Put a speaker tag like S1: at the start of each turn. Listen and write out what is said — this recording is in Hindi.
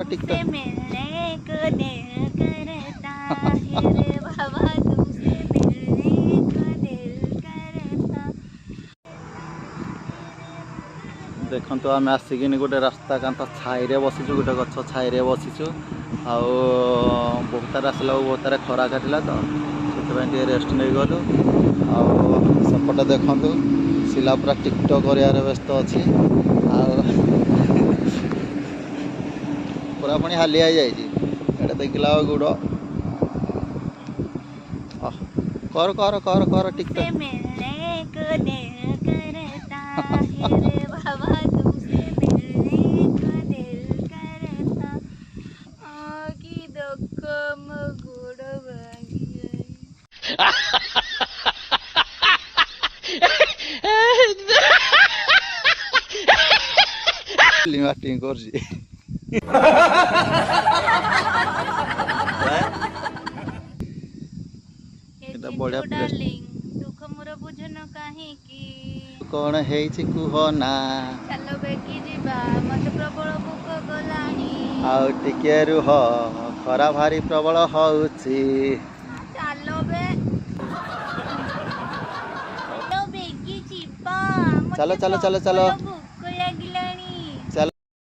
S1: तुमसे मिलने को दिल करता है रे बाबा, तुमसे मिलने को दिल करता।
S2: देखो आम आसिकिन गोटे रास्ता कांथ छाई बसीचु, गोटे गछ छाई बसीचु। आउ बहुत तार आसला बहुत तार खरा काटिला तो से रेस्ट नहीं गलु। आउपटे देखु शिला पूरा टिकटक कर व्यस्त अच्छी। पूरा पुणी हालिया जाइए देखला गुड़ कर कर कर कर टिकटक
S1: मिलने को दिल करता है रे बाबा, तुमसे मिलने को दिल करता। की दुख गुड़ भांगी गई।
S2: एक्टिंग कर बढ़िया
S1: दुख मोर बुझन कहीं
S2: कौन है कुह ना
S1: चलो बेगी जीवा मत प्रबल भोक गलानी
S2: आउ टिके रुह खरा भारी प्रबल होउची
S1: चलो बेगी जीवा
S2: चलो चलो चलो चलो